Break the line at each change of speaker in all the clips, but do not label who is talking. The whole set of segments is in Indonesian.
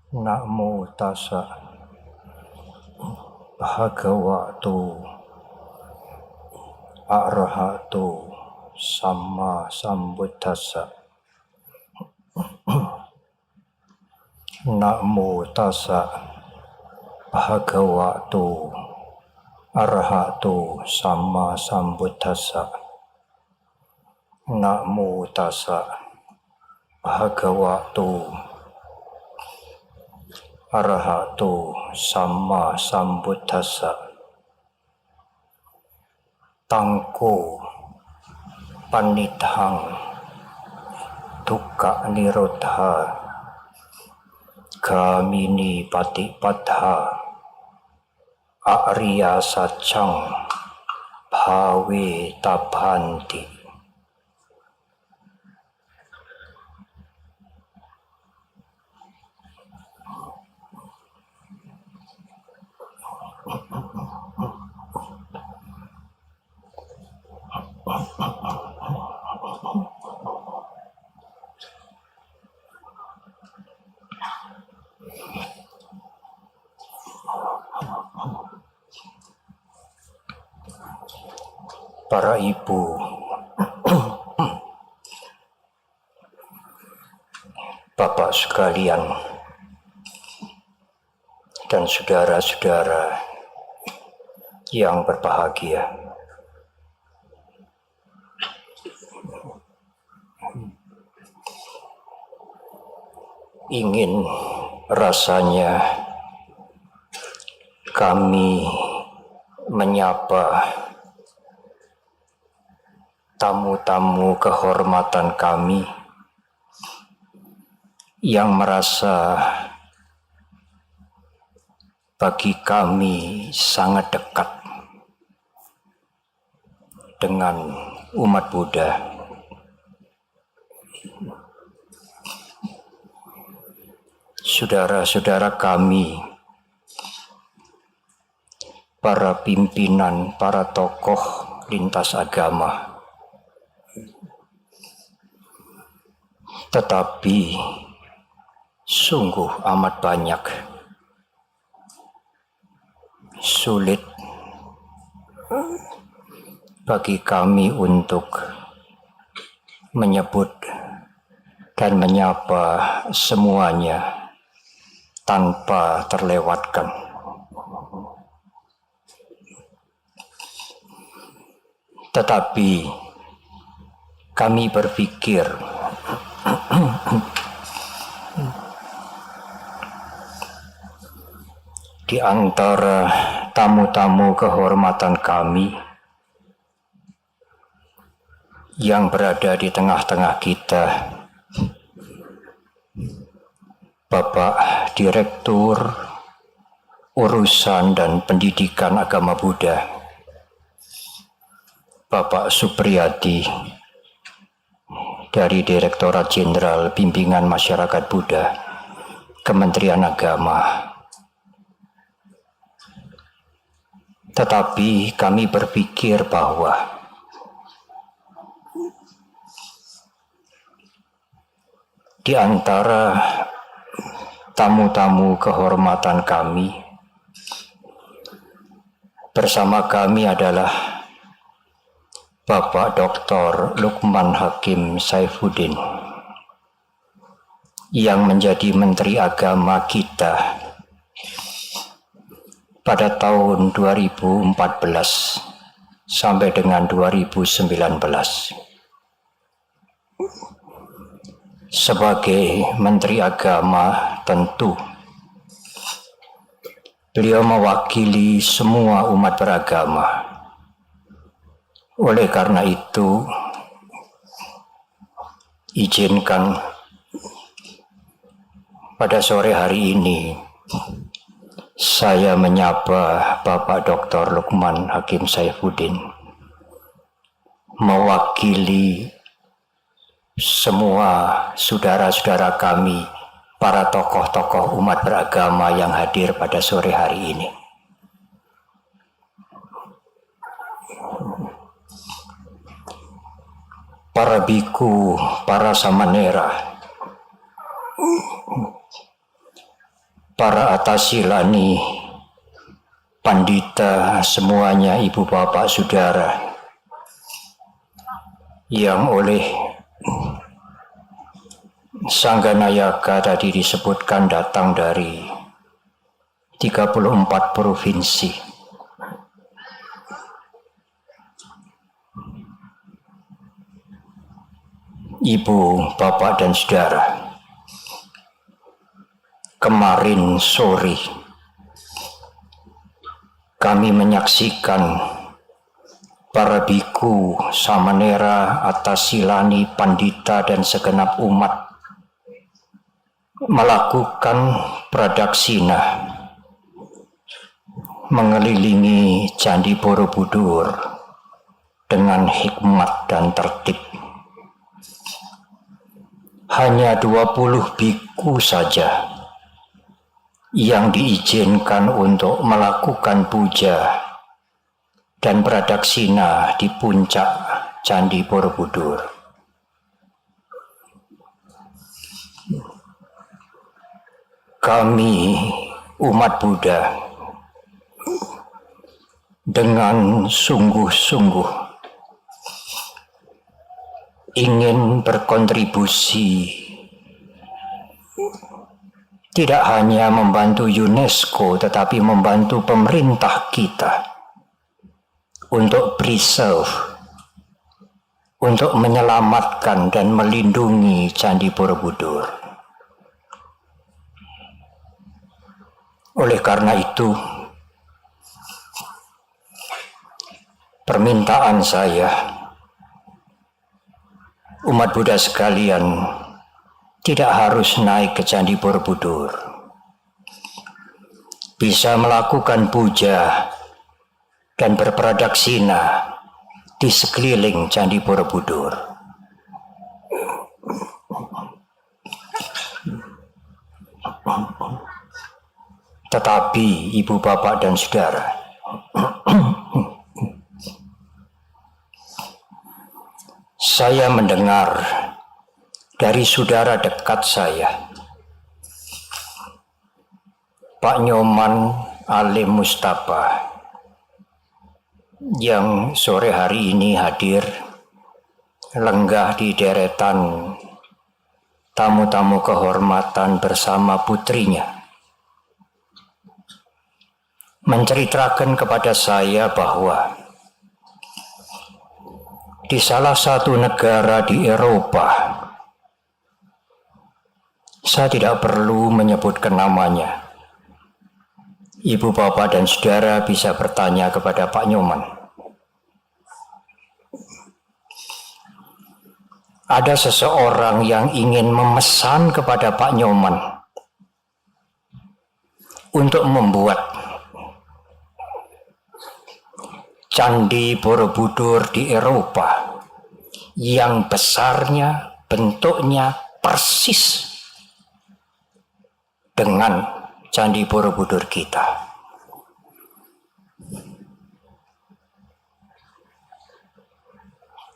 Namo tassa bhagavato arahato sama sambuddhassa. Namo tassa bhagavato arahato sama sambuddhassa. Namo tassa bhagavato arahato sama sambuddhassa. Tangko panithang dukkha nirodha gamini patipadha Arya Saccang bhawe tabhanti. Para ibu, bapak sekalian, dan saudara-saudara yang berbahagia, ingin rasanya kami menyapa tamu-tamu kehormatan kami yang merasa bagi kami sangat dekat dengan umat Buddha. Saudara-saudara kami, para pimpinan, para tokoh lintas agama, tetapi sungguh amat banyak, sulit bagi kami untuk menyebut dan menyapa semuanya tanpa terlewatkan. Tetapi kami berpikir di antara tamu-tamu kehormatan kami yang berada di tengah-tengah kita, Bapak Direktur Urusan dan Pendidikan Agama Buddha, Bapak Supriyadi dari Direktorat Jenderal Bimbingan Masyarakat Buddha, Kementerian Agama. Tetapi kami berpikir bahwa di antara tamu-tamu kehormatan kami, bersama kami adalah Bapak Dr. Lukman Hakim Saifuddin yang menjadi Menteri Agama kita pada tahun 2014 sampai dengan 2019. Sebagai Menteri Agama, tentu beliau mewakili semua umat beragama. Oleh karena itu, izinkan pada sore hari ini saya menyapa Bapak Dr. Lukman Hakim Saifuddin mewakili semua saudara-saudara kami, para tokoh-tokoh umat beragama yang hadir pada sore hari ini. Para biku, para samanera, para atasilani, pandita, semuanya ibu bapak saudara yang oleh Sangganayaka tadi disebutkan datang dari 34 provinsi. Ibu, bapak, dan saudara, kemarin sore kami menyaksikan para biku, samanera, atasilani, pandita, dan segenap umat melakukan pradaksina mengelilingi Candi Borobudur dengan hikmat dan tertib. Hanya 20 biku saja yang diizinkan untuk melakukan puja dan pradaksina di puncak Candi Borobudur. Kami umat Buddha dengan sungguh-sungguh ingin berkontribusi tidak hanya membantu UNESCO tetapi membantu pemerintah kita untuk preserve, untuk menyelamatkan dan melindungi Candi Borobudur. Oleh karena itu, permintaan saya, umat Buddha sekalian, tidak harus naik ke Candi Borobudur. Bisa melakukan puja dan berpradaksina di sekeliling Candi Borobudur. Tetapi ibu bapak dan saudara, saya mendengar dari saudara dekat saya, Pak Nyoman Alim Mustafa, yang sore hari ini hadir lenggah di deretan tamu-tamu kehormatan bersama putrinya, menceritakan kepada saya bahwa di salah satu negara di Eropa, saya tidak perlu menyebutkan namanya, ibu bapak dan saudara bisa bertanya kepada Pak Nyoman. Ada seseorang yang ingin memesan kepada Pak Nyoman untuk membuat Candi Borobudur di Eropa yang besarnya, bentuknya persis dengan Candi Borobudur kita.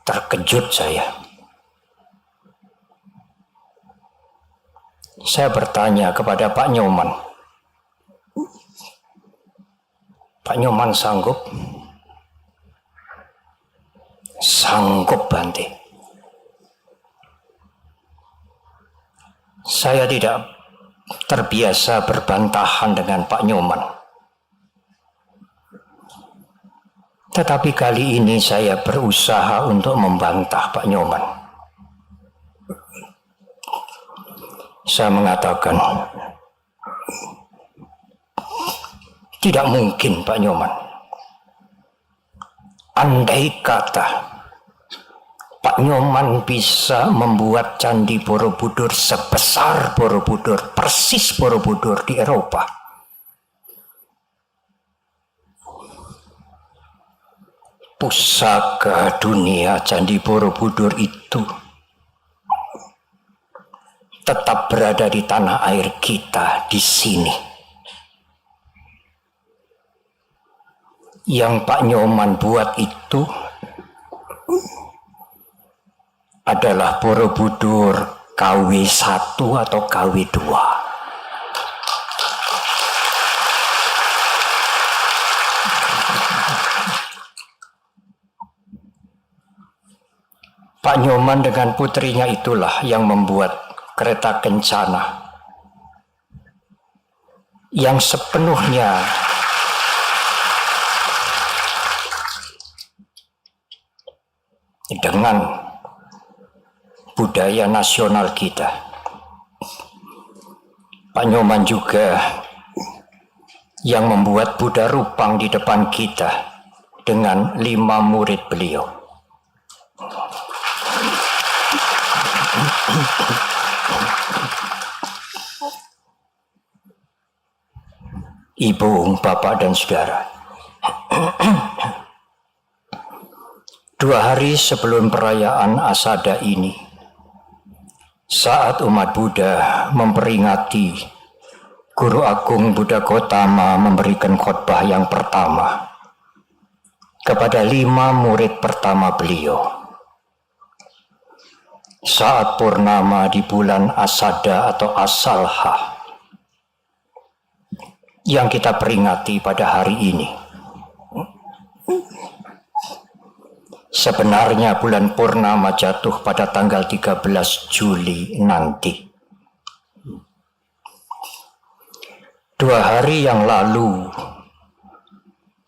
Terkejut saya. Saya bertanya kepada Pak Nyoman, Pak Nyoman sanggup? Sanggup, Bante. Saya tidak terbiasa berbantahan dengan Pak Nyoman. Tetapi kali ini saya berusaha untuk membantah Pak Nyoman. Saya mengatakan, tidak mungkin Pak Nyoman. Andai kata Pak Nyoman bisa membuat Candi Borobudur sebesar Borobudur, persis Borobudur di Eropa, pusaka dunia Candi Borobudur itu tetap berada di tanah air kita di sini. Yang Pak Nyoman buat itu adalah Borobudur KW1 atau KW2. Pak Nyoman dengan putrinya itulah yang membuat kereta kencana yang sepenuhnya dengan budaya nasional kita. Pak Nyoman juga yang membuat Buddha Rupang di depan kita dengan 5 murid beliau. Ibu, bapak, dan saudara, 2 hari sebelum perayaan Asada ini, saat umat Buddha memperingati Guru Agung Buddha Gautama memberikan khotbah yang pertama kepada 5 murid pertama beliau, saat purnama di bulan Asada atau Asalha yang kita peringati pada hari ini. Sebenarnya bulan purnama jatuh pada tanggal 13 Juli nanti. 2 hari yang lalu,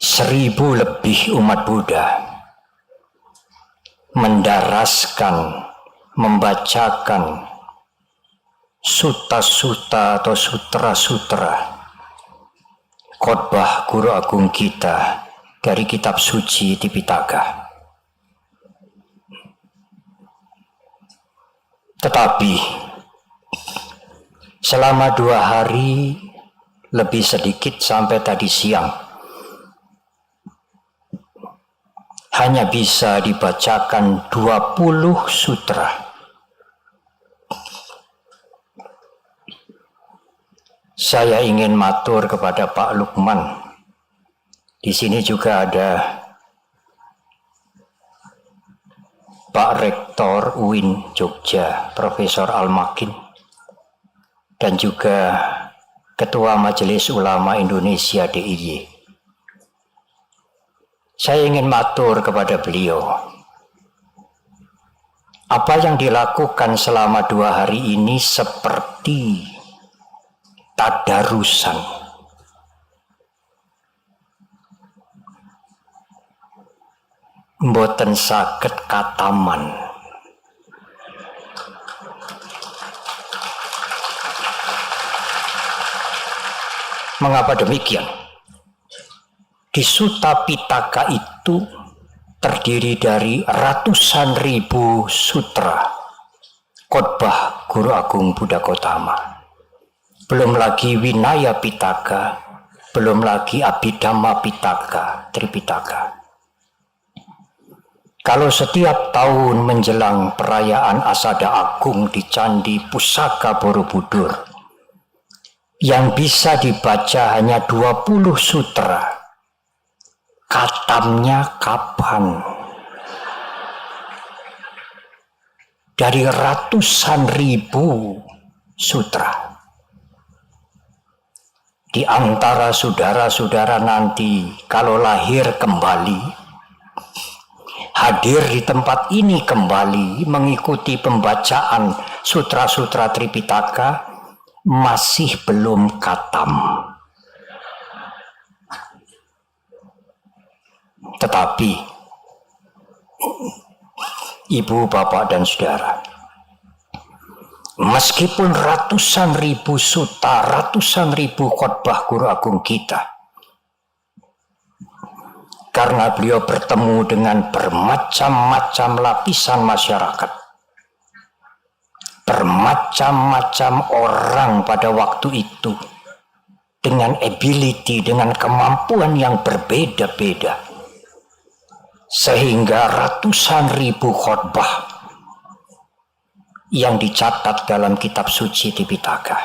1000 lebih umat Buddha mendaraskan, membacakan sutta-sutta atau sutra-sutra khotbah Guru Agung kita dari kitab suci Tipitaka. Tetapi selama 2 hari lebih sedikit sampai tadi siang hanya bisa dibacakan 20 sutra. Saya ingin matur kepada Pak Lukman. Di sini juga ada Pak Rektor UIN Jogja, Profesor Al-Makin, dan juga Ketua Majelis Ulama Indonesia DIY. Saya ingin matur kepada beliau. Apa yang dilakukan selama 2 hari ini seperti tadarusan. Mboten saged kataman. Mengapa demikian? Di Sutta Pitaka itu terdiri dari ratusan ribu sutra khotbah Guru Agung Buddha Gautama. Belum lagi Winaya Pitaka, belum lagi Abhidhamma Pitaka, Tripitaka. Kalau setiap tahun menjelang perayaan Asada Agung di Candi Pusaka Borobudur, yang bisa dibaca hanya 20 sutra, katamnya kapan? Dari ratusan ribu sutra. Di antara saudara-saudara nanti kalau lahir kembali, hadir di tempat ini kembali mengikuti pembacaan sutra-sutra Tripitaka, masih belum katam. Tetapi ibu, bapak, dan saudara, meskipun ratusan ribu sutta, ratusan ribu khotbah Guru Agung kita, karena beliau bertemu dengan bermacam-macam lapisan masyarakat, bermacam-macam orang pada waktu itu, dengan ability, dengan kemampuan yang berbeda-beda, sehingga ratusan ribu khotbah yang dicatat dalam kitab suci Tipitaka.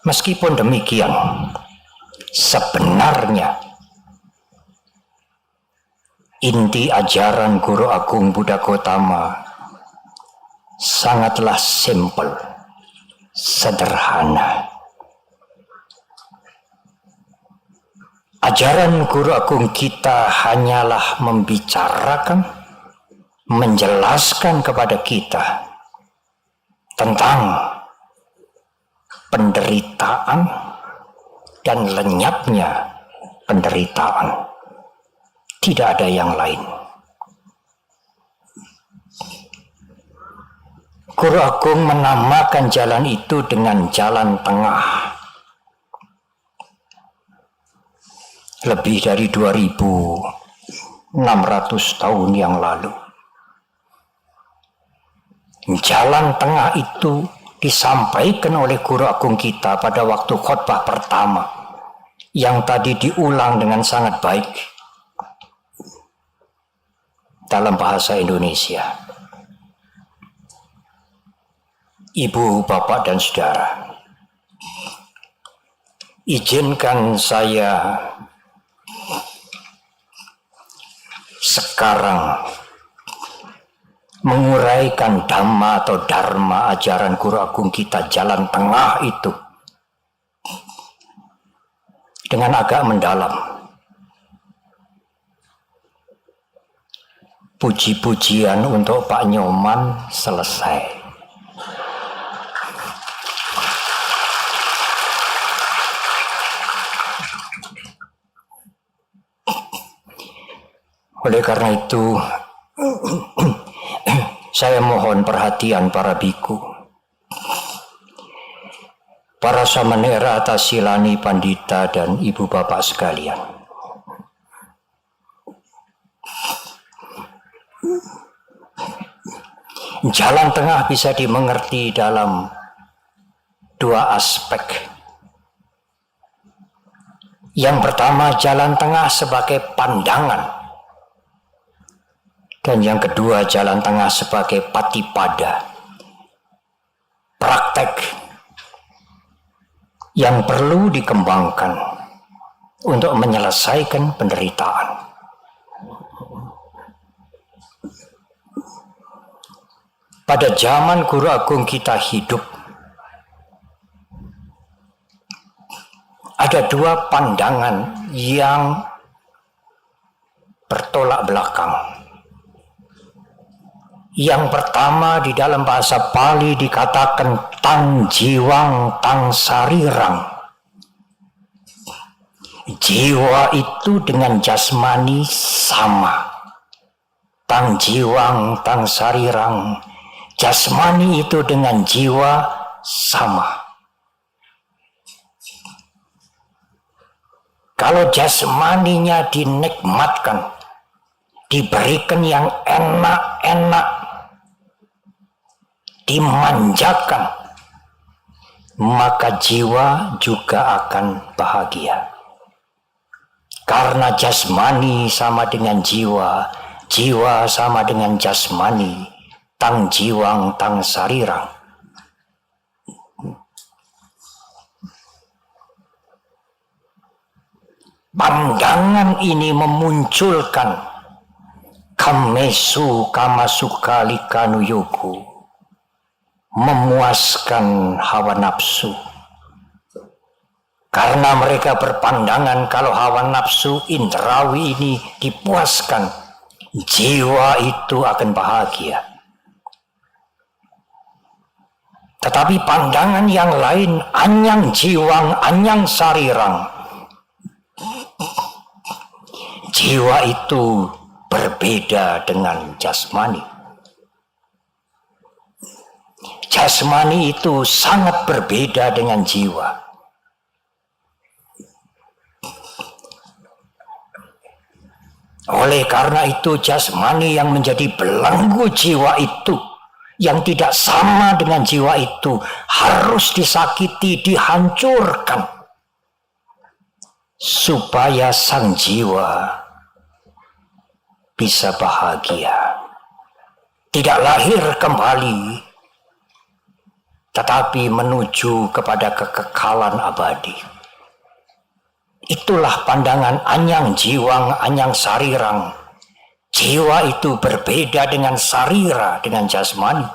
Meskipun demikian, sebenarnya inti ajaran Guru Agung Buddha Gautama sangatlah simpel, sederhana. Ajaran Guru Agung kita hanyalah membicarakan menjelaskan kepada kita tentang penderitaan dan lenyapnya penderitaan. Tidak ada yang lain. Guru Agung menamakan jalan itu dengan jalan tengah. Lebih dari 2.600 tahun yang lalu. Jalan tengah itu disampaikan oleh Guru Agung kita pada waktu khotbah pertama, yang tadi diulang dengan sangat baik dalam bahasa Indonesia. Ibu, bapak, dan saudara, izinkan saya sekarang menguraikan dhamma atau dharma ajaran Guru Agung kita jalan tengah itu dengan agak mendalam. Puji-pujian untuk Pak Nyoman selesai. Oleh karena itu, saya mohon perhatian para biku, para samanera, tasilani, pandita, dan ibu bapak sekalian. Jalan tengah bisa dimengerti dalam dua aspek. Yang pertama, jalan tengah sebagai pandangan. Dan yang kedua, jalan tengah sebagai patipada, praktek yang perlu dikembangkan untuk menyelesaikan penderitaan. Pada zaman Guru Agung kita hidup, ada dua pandangan yang bertolak belakang. Yang pertama, di dalam bahasa Pali dikatakan tang jiwang tang sarirang. Jiwa itu dengan jasmani sama. Tang jiwang tang sarirang. Jasmani itu dengan jiwa sama. Kalau jasmaninya dinikmatkan, diberikan yang enak-enak, dimanjakan, maka jiwa juga akan bahagia. Karena jasmani sama dengan jiwa, jiwa sama dengan jasmani, tang jiwang tang sarirang. Pandangan ini memunculkan kamesu kamasuka likanu yogu, memuaskan hawa nafsu. Karena mereka berpandangan kalau hawa nafsu indrawi ini dipuaskan, jiwa itu akan bahagia. Tetapi pandangan yang lain, anyang jiwang anyang sarirang, jiwa itu berbeda dengan jasmani. Jasmani itu sangat berbeda dengan jiwa. Oleh karena itu, jasmani yang menjadi belenggu jiwa itu, yang tidak sama dengan jiwa itu, harus disakiti, dihancurkan, supaya sang jiwa bisa bahagia. Tidak lahir kembali, tetapi menuju kepada kekekalan abadi. Itulah pandangan anyang jiwang anyang sarirang. Jiwa itu berbeda dengan sarira, dengan jasmani.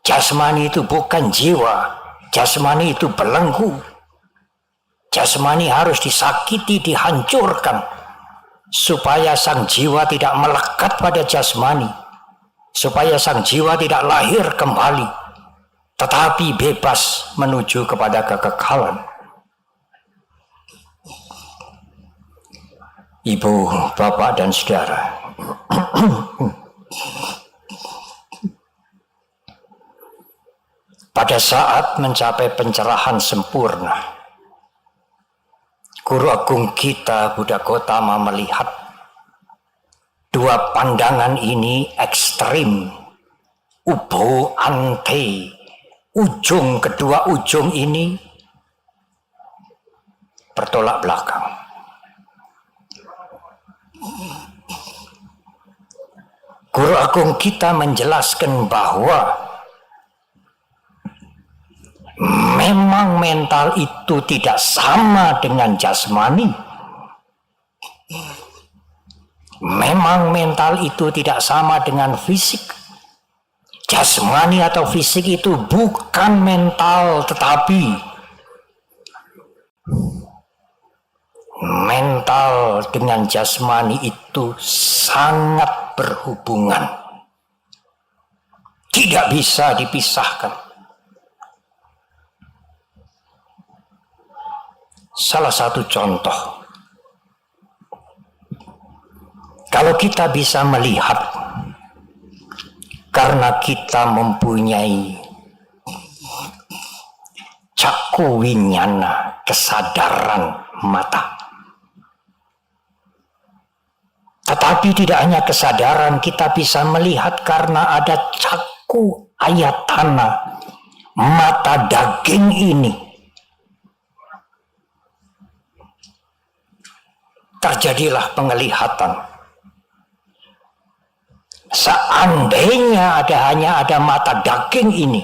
Jasmani itu bukan jiwa, jasmani itu belenggu. Jasmani harus disakiti, dihancurkan, supaya sang jiwa tidak melekat pada jasmani, supaya sang jiwa tidak lahir kembali, tetapi bebas menuju kepada kekekalan. Ibu, bapak, dan saudara, pada saat mencapai pencerahan sempurna, Guru Agung kita Buddha Gautama melihat dua pandangan ini ekstrim, ubo ante, ujung kedua ujung ini bertolak belakang. Guru Agung kita menjelaskan bahwa memang mental itu tidak sama dengan jasmani. Memang mental itu tidak sama dengan fisik. Jasmani atau fisik itu bukan mental, tetapi mental dengan jasmani itu sangat berhubungan. Tidak bisa dipisahkan. Salah satu contoh, kalau kita bisa melihat, karena kita mempunyai caku winyana, kesadaran mata. Tetapi tidak hanya kesadaran, kita bisa melihat karena ada caku ayatana, mata daging ini. Terjadilah penglihatan. Seandainya hanya ada mata daging ini,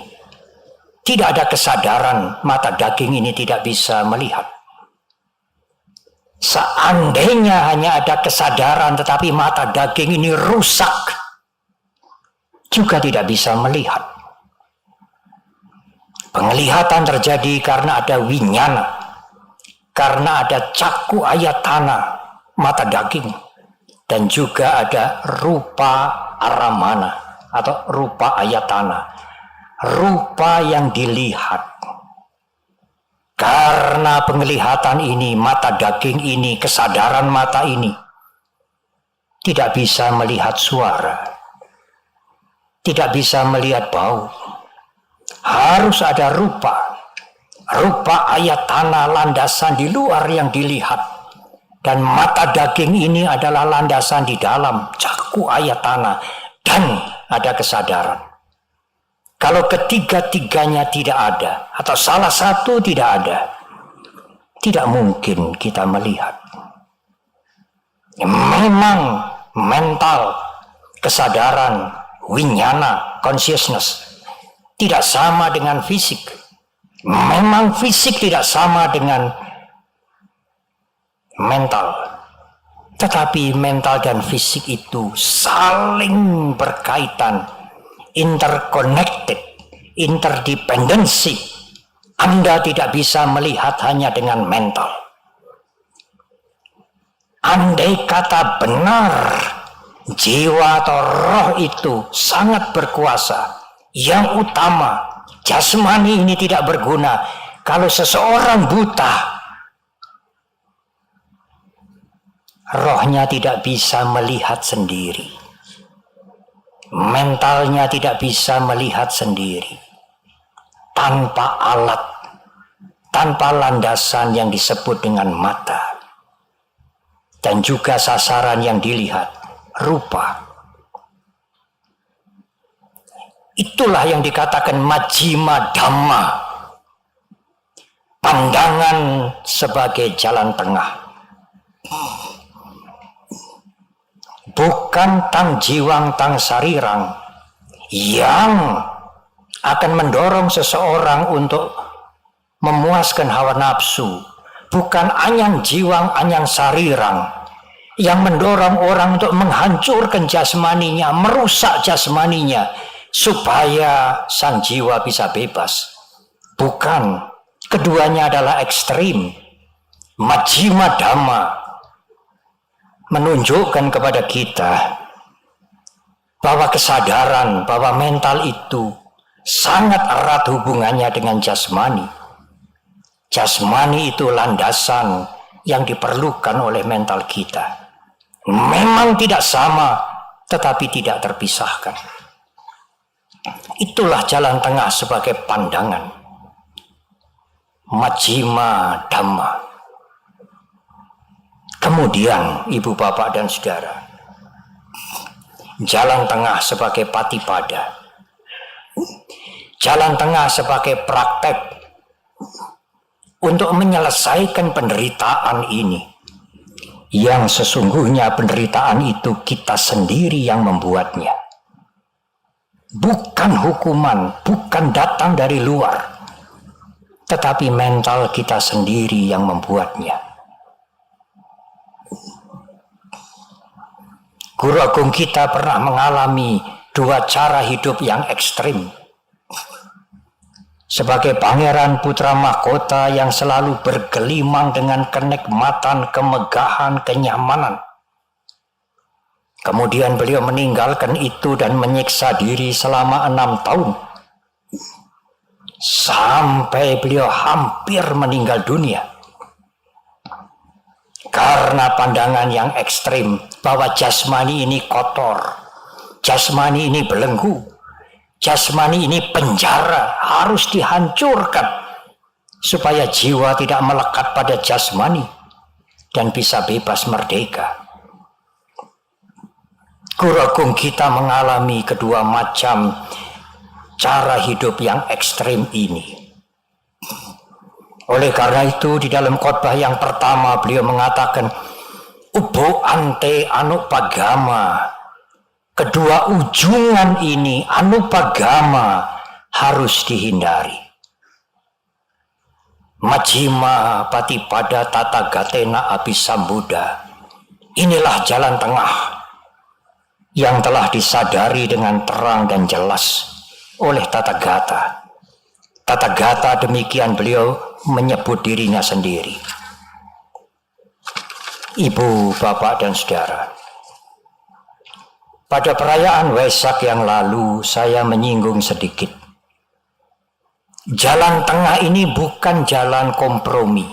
tidak ada kesadaran, mata daging ini tidak bisa melihat. Seandainya hanya ada kesadaran tetapi mata daging ini rusak, juga tidak bisa melihat. Penglihatan terjadi karena ada winyana, karena ada caku ayatana, mata daging, dan juga ada rupa aramana atau rupa ayatana, rupa yang dilihat. Karena penglihatan ini, mata daging ini, kesadaran mata ini tidak bisa melihat suara, tidak bisa melihat bau. Harus ada rupa ayatana, landasan di luar yang dilihat. Dan mata daging ini adalah landasan di dalam caku ayatana, dan ada kesadaran. Kalau ketiga-tiganya tidak ada, atau salah satu tidak ada, tidak mungkin kita melihat. Memang mental, kesadaran, winyana, consciousness tidak sama dengan fisik. Memang fisik tidak sama dengan mental. Tetapi mental dan fisik itu saling berkaitan, interconnected, interdependency. Anda tidak bisa melihat hanya dengan mental. Andai kata benar jiwa atau roh itu sangat berkuasa, yang utama jasmani ini tidak berguna. Kalau seseorang buta, rohnya tidak bisa melihat sendiri, mentalnya tidak bisa melihat sendiri, tanpa alat, tanpa landasan yang disebut dengan mata, dan juga sasaran yang dilihat, rupa. Itulah yang dikatakan majjhima dhamma, pandangan sebagai jalan tengah. Bukan tang jiwang tang sarirang yang akan mendorong seseorang untuk memuaskan hawa nafsu. Bukan anyang jiwang anyang sarirang yang mendorong orang untuk menghancurkan jasmaninya, merusak jasmaninya supaya sang jiwa bisa bebas. Bukan, keduanya adalah ekstrim. Majjhima dhamma menunjukkan kepada kita bahwa kesadaran bahwa mental itu sangat erat hubungannya dengan jasmani. Jasmani itu landasan yang diperlukan oleh mental kita. Memang tidak sama, tetapi tidak terpisahkan. Itulah jalan tengah sebagai pandangan. Majjhima Dhamma. Kemudian, ibu bapak dan saudara, jalan tengah sebagai patipada. Jalan tengah sebagai praktek untuk menyelesaikan penderitaan ini. Yang sesungguhnya penderitaan itu kita sendiri yang membuatnya. Bukan hukuman, bukan datang dari luar, tetapi mental kita sendiri yang membuatnya. Guru agung kita pernah mengalami dua cara hidup yang ekstrim. Sebagai pangeran putra mahkota yang selalu bergelimang dengan kenikmatan, kemegahan, kenyamanan. Kemudian beliau meninggalkan itu dan menyiksa diri selama 6 tahun. Sampai beliau hampir meninggal dunia. Karena pandangan yang ekstrim bahwa jasmani ini kotor, jasmani ini belenggu, jasmani ini penjara, harus dihancurkan supaya jiwa tidak melekat pada jasmani dan bisa bebas merdeka. Guru agung kita mengalami kedua macam cara hidup yang ekstrim ini. Oleh karena itu di dalam khotbah yang pertama beliau mengatakan ubo ante anupagama. Kedua ujungan ini anupagama harus dihindari. Majjhima patipada tatagatena abhisambuddha. Inilah jalan tengah yang telah disadari dengan terang dan jelas oleh Tathagata. Tathagata demikian beliau menyebut dirinya sendiri. Ibu, bapak, dan saudara, pada perayaan Waisak yang lalu saya menyinggung sedikit. Jalan tengah ini bukan jalan kompromi.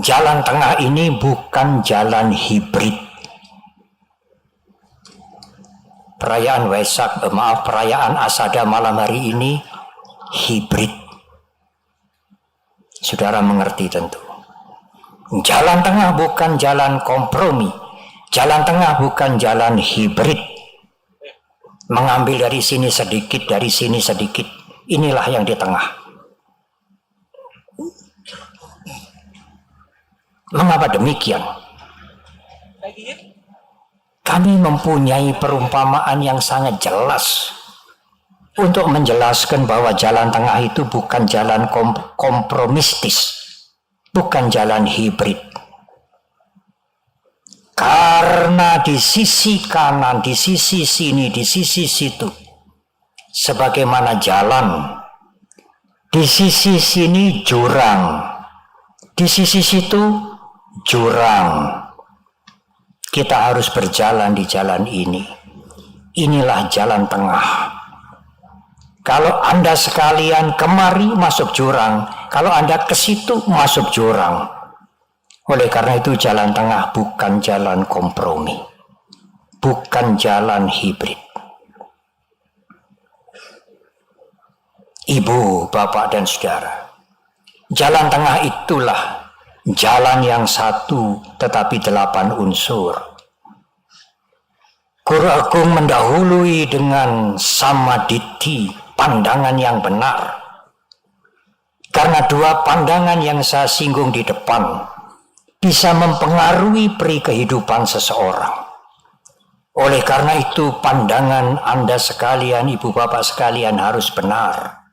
Jalan tengah ini bukan jalan hibrid. Perayaan Waisak, perayaan Asada malam hari ini hibrid. Saudara mengerti tentu. Jalan tengah bukan jalan kompromi. Jalan tengah bukan jalan hibrid. Mengambil dari sini sedikit, dari sini sedikit. Inilah yang di tengah. Mengapa demikian? Kami mempunyai perumpamaan yang sangat jelas untuk menjelaskan bahwa jalan tengah itu bukan jalan kompromistis, bukan jalan hibrid. Karena di sisi kanan, di sisi sini, di sisi situ, sebagaimana jalan, di sisi sini jurang, di sisi situ jurang. Kita harus berjalan di jalan ini. Inilah jalan tengah. Kalau Anda sekalian kemari masuk jurang, kalau Anda ke situ masuk jurang. Oleh karena itu jalan tengah bukan jalan kompromi, bukan jalan hibrid. Ibu, bapak, dan saudara, jalan tengah itulah jalan yang satu tetapi 8 unsur. Guru agung mendahului dengan samaditi, pandangan yang benar. Karena 2 pandangan yang saya singgung di depan bisa mempengaruhi peri kehidupan seseorang. Oleh karena itu pandangan Anda sekalian, ibu bapak sekalian harus benar.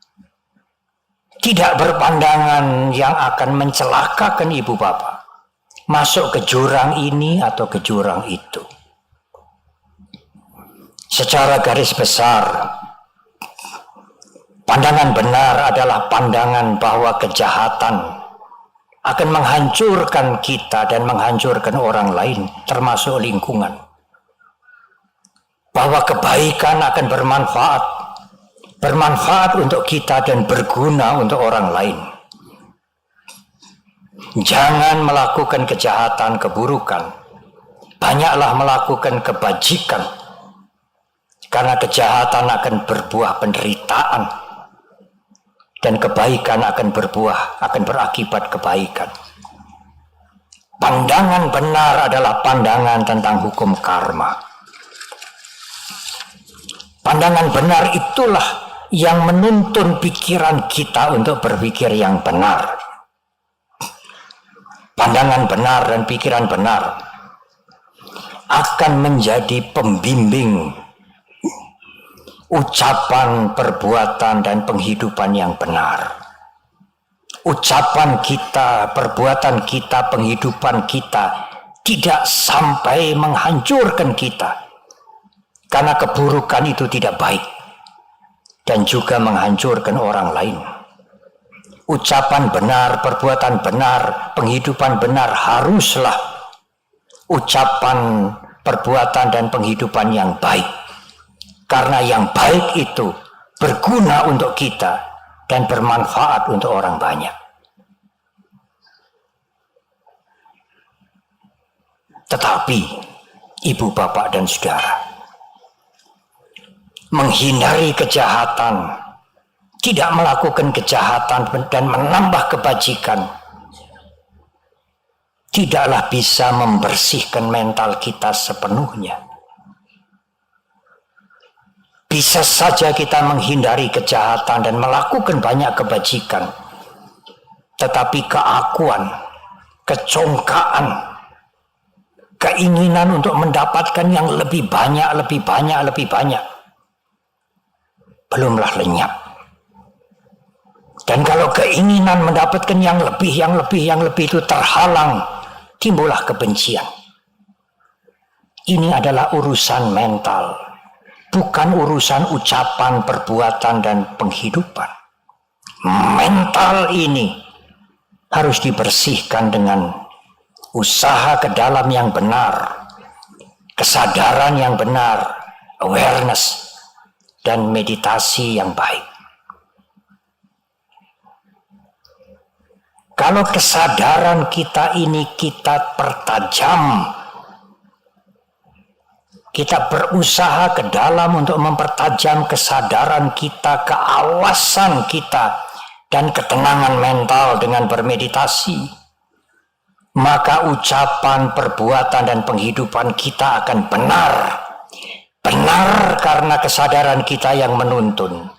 Tidak berpandangan yang akan mencelakakan ibu bapak masuk ke jurang ini atau ke jurang itu. Secara garis besar, pandangan benar adalah pandangan bahwa kejahatan akan menghancurkan kita dan menghancurkan orang lain, termasuk lingkungan. bahwa kebaikan akan bermanfaat untuk kita dan berguna untuk orang lain. Jangan melakukan kejahatan, keburukan. Banyaklah melakukan kebajikan, karena kejahatan akan berbuah penderitaan dan kebaikan akan berakibat kebaikan. Pandangan benar adalah pandangan tentang hukum karma. Pandangan benar itulah yang menuntun pikiran kita untuk berpikir yang benar. Pandangan benar dan pikiran benar akan menjadi pembimbing ucapan, perbuatan, dan penghidupan yang benar. Ucapan kita, perbuatan kita, penghidupan kita tidak sampai menghancurkan kita, karena keburukan itu tidak baik dan juga menghancurkan orang lain. Ucapan benar, perbuatan benar, penghidupan benar haruslah ucapan, perbuatan, dan penghidupan yang baik. Karena yang baik itu berguna untuk kita dan bermanfaat untuk orang banyak. Tetapi, ibu, bapak, dan saudara, menghindari kejahatan, tidak melakukan kejahatan dan menambah kebajikan, tidaklah bisa membersihkan mental kita sepenuhnya. Bisa saja kita menghindari kejahatan dan melakukan banyak kebajikan, tetapi keakuan, kecongkaan, keinginan untuk mendapatkan yang lebih banyak, belumlah lenyap. Dan kalau keinginan mendapatkan yang lebih itu terhalang, timbullah kebencian. Ini adalah urusan mental, bukan urusan ucapan, perbuatan, dan penghidupan. Mental ini harus dibersihkan dengan usaha ke dalam yang benar, kesadaran yang benar, awareness, dan meditasi yang baik. Kalau kesadaran kita ini kita pertajam, kita berusaha ke dalam untuk mempertajam kesadaran kita, keawasan kita, dan ketenangan mental dengan bermeditasi, maka ucapan, perbuatan, dan penghidupan kita akan benar. Benar karena kesadaran kita yang menuntun.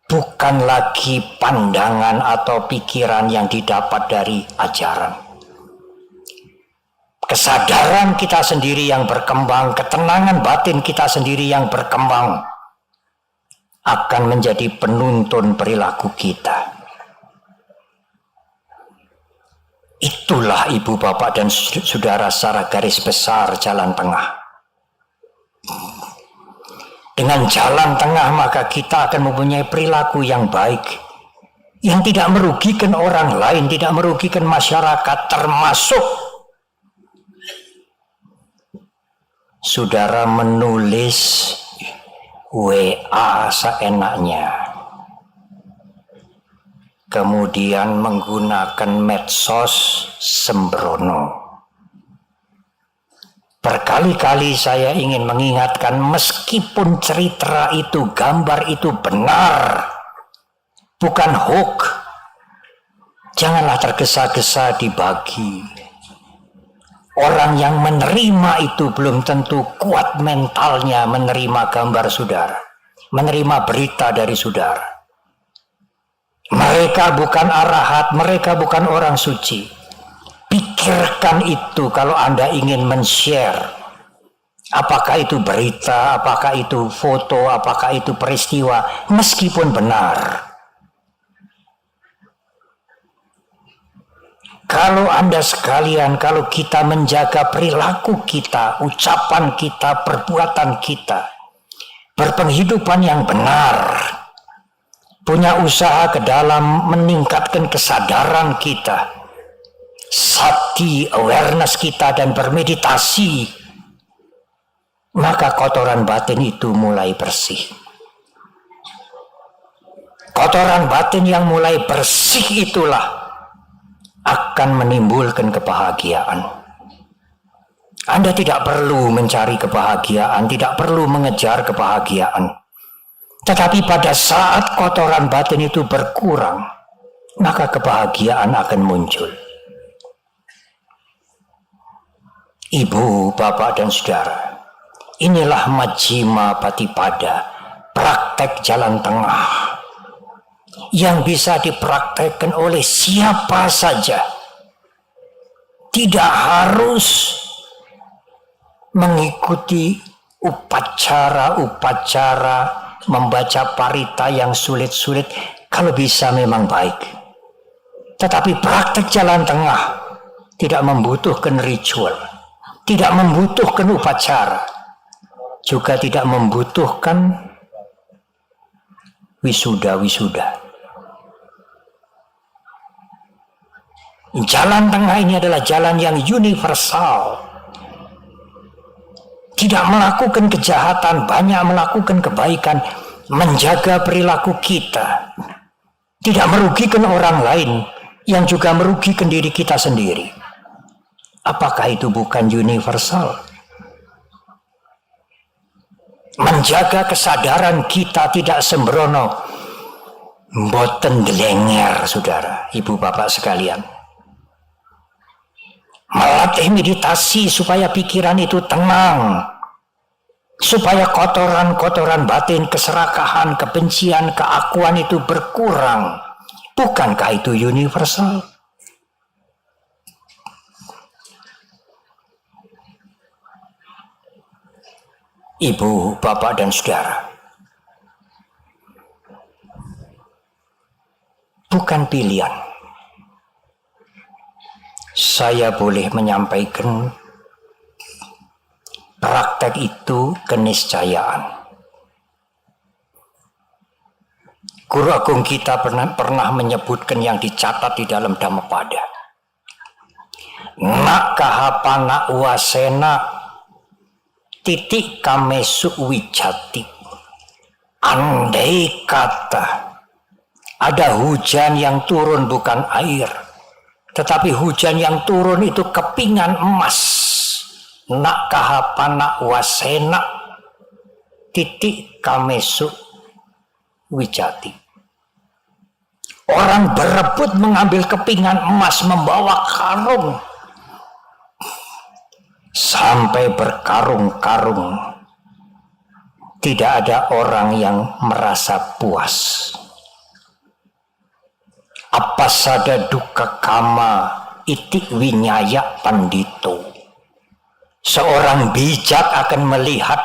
Bukan lagi pandangan atau pikiran yang didapat dari ajaran. Kesadaran kita sendiri yang berkembang, ketenangan batin kita sendiri yang berkembang, akan menjadi penuntun perilaku kita. Itulah ibu, bapak, dan saudara secara garis besar jalan tengah. Dengan jalan tengah maka kita akan mempunyai perilaku yang baik, yang tidak merugikan orang lain, tidak merugikan masyarakat, termasuk saudara menulis WA seenaknya, kemudian menggunakan medsos sembrono. Berkali-kali saya ingin mengingatkan, meskipun cerita itu, gambar itu benar, bukan hoax, janganlah tergesa-gesa dibagi. Orang yang menerima itu belum tentu kuat mentalnya menerima gambar saudara, menerima berita dari saudara. Mereka bukan arahat, mereka bukan orang suci. Pikirkan itu kalau Anda ingin men-share. Apakah itu berita, apakah itu foto, apakah itu peristiwa, meskipun benar. Kalau Anda sekalian, kalau kita menjaga perilaku kita, ucapan kita, perbuatan kita, berpenghidupan yang benar, punya usaha ke dalam meningkatkan kesadaran kita, sati, awareness kita, dan bermeditasi, maka kotoran batin itu mulai bersih. Kotoran batin yang mulai bersih itulah akan menimbulkan kebahagiaan. Anda tidak perlu mencari kebahagiaan, tidak perlu mengejar kebahagiaan. Tetapi pada saat kotoran batin itu berkurang, maka kebahagiaan akan muncul. Ibu, bapak, dan saudara, inilah Majjhima Patipada, praktek jalan tengah yang bisa dipraktekkan oleh siapa saja. Tidak harus mengikuti upacara-upacara, membaca parita yang sulit-sulit, kalau bisa memang baik. Tetapi praktek jalan tengah tidak membutuhkan ritual, tidak membutuhkan upacara, juga tidak membutuhkan wisuda-wisuda. Jalan tengah ini adalah jalan yang universal. Tidak melakukan kejahatan, banyak melakukan kebaikan, menjaga perilaku kita, tidak merugikan orang lain, yang juga merugikan diri kita sendiri. Apakah itu bukan universal? Menjaga kesadaran kita tidak sembrono, mboten delenger, saudara, ibu bapak sekalian. Melatih meditasi supaya pikiran itu tenang, supaya kotoran-kotoran batin, keserakahan, kebencian, keakuan itu berkurang. Bukankah itu universal? Ibu, bapak, dan saudara, bukan pilihan. Saya boleh menyampaikan praktek itu keniscayaan. Guru Agung kita pernah menyebutkan yang dicatat di dalam Dhammapada. Nak kahapana wasena titik kamesu wijati. Andai kata ada hujan yang turun bukan air, tetapi hujan yang turun itu kepingan emas. Nak kahapana wasena titik kamesu wijati. Orang berebut mengambil kepingan emas, membawa karung sampai berkarung-karung. Tidak ada orang yang merasa puas. Apa sada duka kama itik winyaya pandito. Seorang bijak akan melihat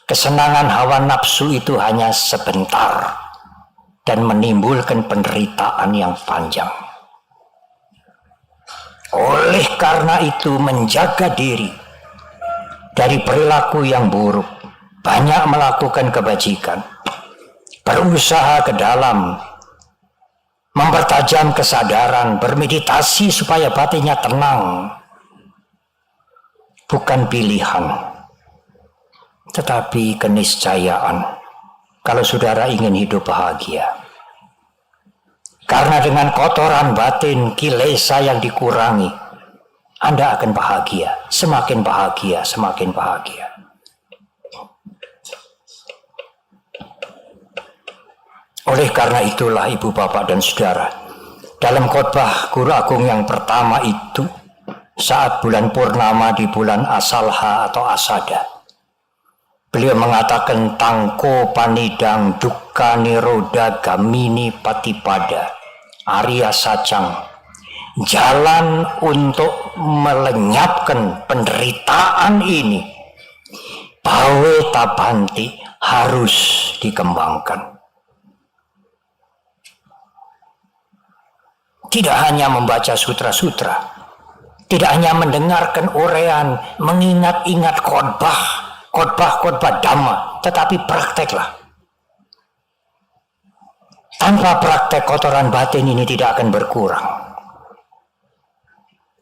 kesenangan hawa nafsu itu hanya sebentar dan menimbulkan penderitaan yang panjang. Oleh karena itu, menjaga diri dari perilaku yang buruk, banyak melakukan kebajikan, berusaha ke dalam, mempertajam kesadaran, bermeditasi supaya batinnya tenang, bukan pilihan, tetapi keniscayaan. Kalau saudara ingin hidup bahagia, karena dengan kotoran batin, kilesa yang dikurangi, Anda akan bahagia, semakin bahagia, semakin bahagia. Oleh karena itulah ibu bapak dan saudara, dalam khotbah Guru Agung yang pertama itu, saat bulan purnama di bulan Asalha atau Asada, beliau mengatakan tangko panidang dukkha nirodha gamini patipada Arya Sacang, jalan untuk melenyapkan penderitaan ini, bawe tabanti, harus dikembangkan. Tidak hanya membaca sutra-sutra, tidak hanya mendengarkan uraian, mengingat-ingat khotbah Dhamma, tetapi prakteklah. Tanpa praktek, kotoran batin ini tidak akan berkurang.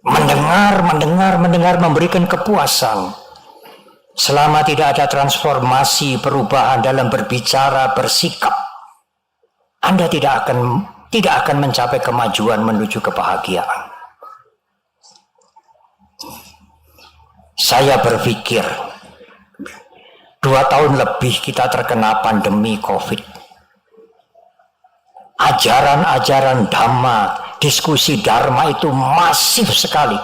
Mendengar memberikan kepuasan. selama tidak ada transformasi perubahan dalam berbicara, bersikap, Anda tidak akan mencapai kemajuan menuju kebahagiaan. Saya berpikir 2 tahun lebih kita terkena pandemi COVID. Ajaran-ajaran Dhamma, diskusi Dharma itu masif sekali.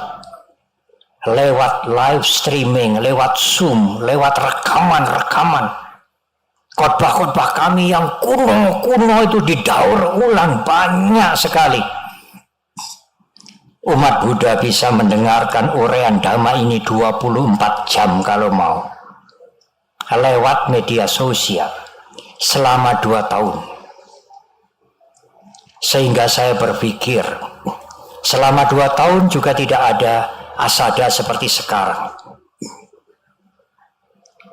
Lewat live streaming, lewat Zoom, lewat rekaman-rekaman. Khotbah-khotbah kami yang kuno-kuno itu didaur ulang banyak sekali. Umat Buddha bisa mendengarkan uraian Dhamma ini 24 jam kalau mau. Lewat media sosial selama 2 tahun. Sehingga saya berpikir selama 2 tahun juga tidak ada asada seperti sekarang.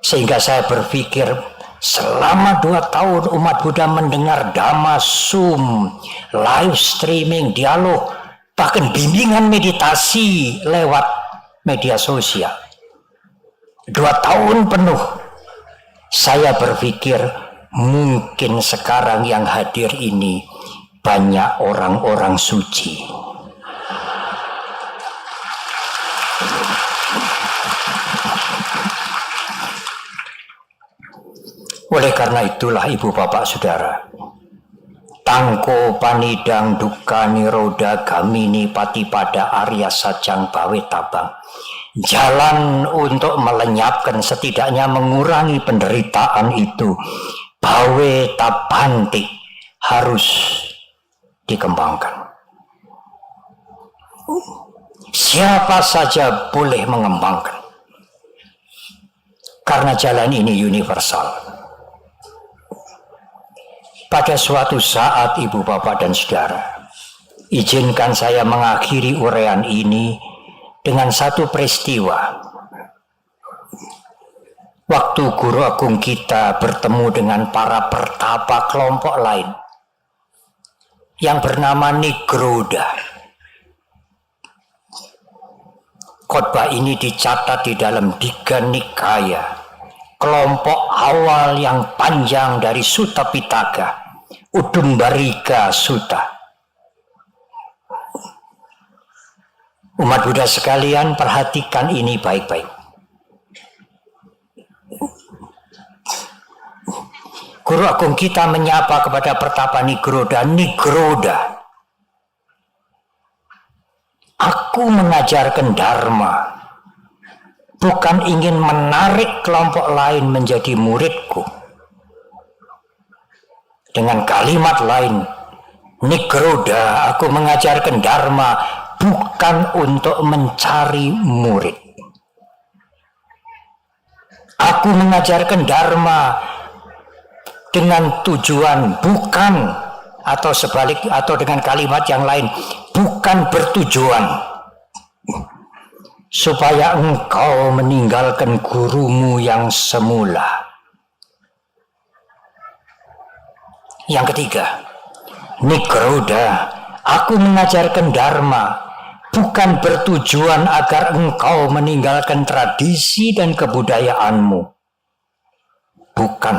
Sehingga saya berpikir selama 2 tahun umat Buddha mendengar Dhamma, Zoom, live streaming, dialog, bahkan bimbingan meditasi lewat media sosial. 2 tahun penuh. Saya berpikir mungkin sekarang yang hadir ini banyak orang-orang suci. Oleh karena itulah ibu bapak saudara, Tangko panidang duka niroda gamini patipada arya sajang bawe tabang. Jalan untuk melenyapkan, setidaknya mengurangi penderitaan itu, bawe tabanti, harus dikembangkan. Siapa saja boleh mengembangkan, karena jalan ini universal. Pada suatu saat ibu bapak dan saudara, izinkan saya mengakhiri uraian ini dengan satu peristiwa. Waktu guru agung kita bertemu dengan para pertapa kelompok lain yang bernama Nigroda. Khotbah ini dicatat di dalam Digha Nikaya, kelompok awal yang panjang dari Sutta Pitaka, Udumbarika Sutta. Umat Buddha sekalian, perhatikan ini baik-baik. Guru agung kita menyapa kepada pertapa Nigroda, Nigroda, aku mengajarkan Dharma, bukan ingin menarik kelompok lain menjadi muridku. Dengan kalimat lain, Nigroda, aku mengajarkan Dharma bukan untuk mencari murid. Aku mengajarkan Dharma dengan tujuan bukan, atau sebalik, atau dengan kalimat yang lain, bukan bertujuan supaya engkau meninggalkan gurumu yang semula. Yang ketiga, Nigroda, aku mengajarkan Dharma bukan bertujuan agar engkau meninggalkan tradisi dan kebudayaanmu. Bukan.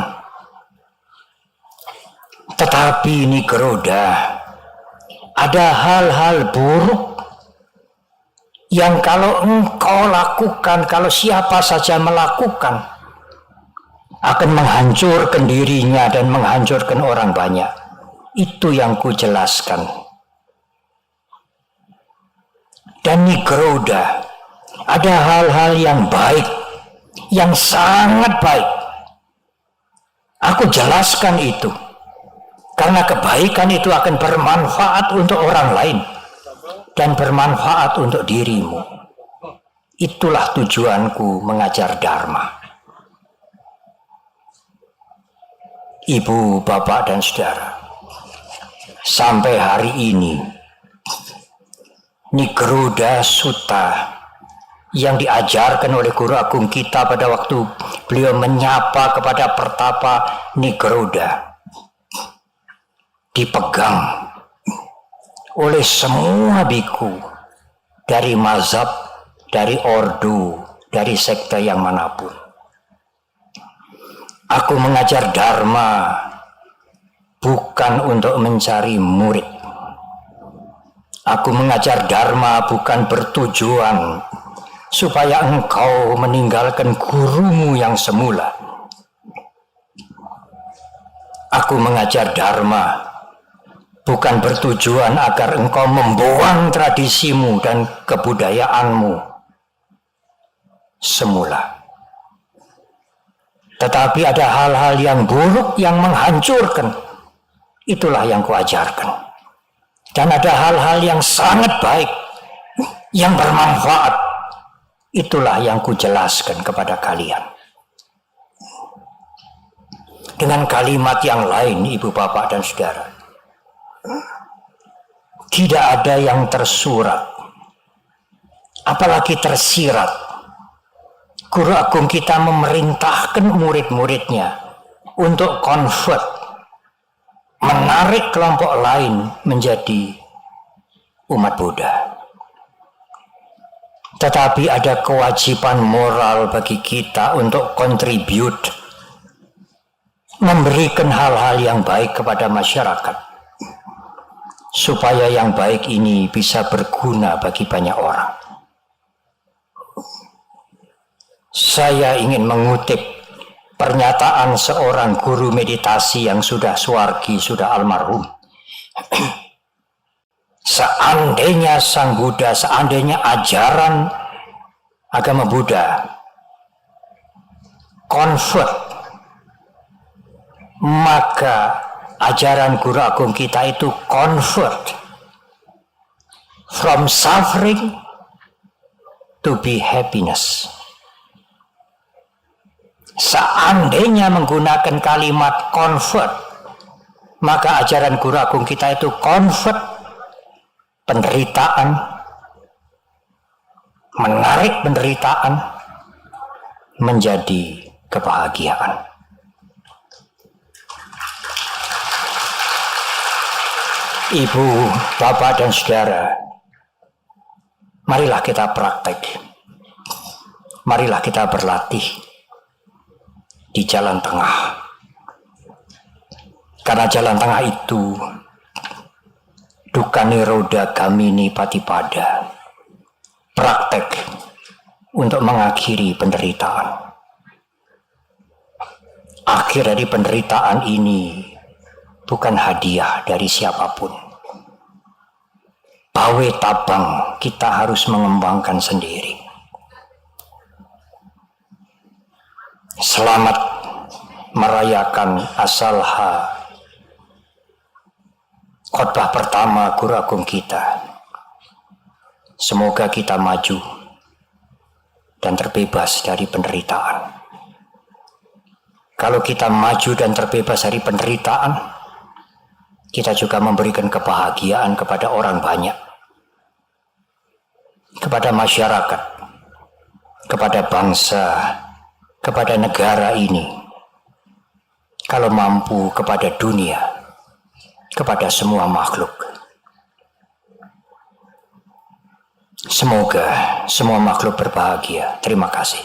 Tetapi Nigroda, ada hal-hal buruk yang kalau engkau lakukan, kalau siapa saja melakukan, akan menghancurkan dirinya dan menghancurkan orang banyak. Itu yang kujelaskan. Dan Nigroda, ada hal-hal yang baik, yang sangat baik. Aku jelaskan itu, karena kebaikan itu akan bermanfaat untuk orang lain dan bermanfaat untuk dirimu. Itulah tujuanku mengajar Dharma. Ibu, bapak, dan saudara, sampai hari ini Nigroda Sutta yang diajarkan oleh guru agung kita pada waktu beliau menyapa kepada pertapa Nigroda dipegang oleh semua biku dari mazhab, dari ordo, dari sekte yang manapun. Aku mengajar dharma bukan untuk mencari murid. Aku mengajar dharma bukan bertujuan supaya engkau meninggalkan gurumu yang semula. Aku mengajar dharma bukan bertujuan agar engkau membuang tradisimu dan kebudayaanmu semula. Tetapi ada hal-hal yang buruk yang menghancurkan. Itulah yang kuajarkan. Dan ada hal-hal yang sangat baik, yang bermanfaat. Itulah yang kujelaskan kepada kalian. Dengan kalimat yang lain, ibu bapak dan saudara. Tidak ada yang tersurat, apalagi tersirat. Guru agung kita memerintahkan murid-muridnya untuk convert, menarik kelompok lain menjadi umat Buddha. Tetapi ada kewajiban moral bagi kita untuk contribute, memberikan hal-hal yang baik kepada masyarakat, supaya yang baik ini bisa berguna bagi banyak orang. Saya ingin mengutip pernyataan seorang guru meditasi yang sudah suwargi, sudah almarhum. Seandainya Sang Buddha, seandainya ajaran agama Buddha convert, maka ajaran guru agung kita itu convert from suffering to be happiness. Seandainya menggunakan kalimat convert, maka ajaran guru agung kita itu convert penderitaan, menarik penderitaan menjadi kebahagiaan. Ibu, bapak dan saudara, marilah kita praktek, marilah kita berlatih di jalan tengah. Karena jalan tengah itu dukkha nirodha gamini patipada, praktek untuk mengakhiri penderitaan. Akhir dari penderitaan ini bukan hadiah dari siapapun. Pawe tabang kita harus mengembangkan sendiri. Selamat merayakan asalha khotbah pertama guru agung kita. Semoga kita maju dan terbebas dari penderitaan. Kalau kita maju dan terbebas dari penderitaan, kita juga memberikan kebahagiaan kepada orang banyak, kepada masyarakat, kepada bangsa, kepada negara ini, kalau mampu kepada dunia, kepada semua makhluk. Semoga semua makhluk berbahagia. Terima kasih.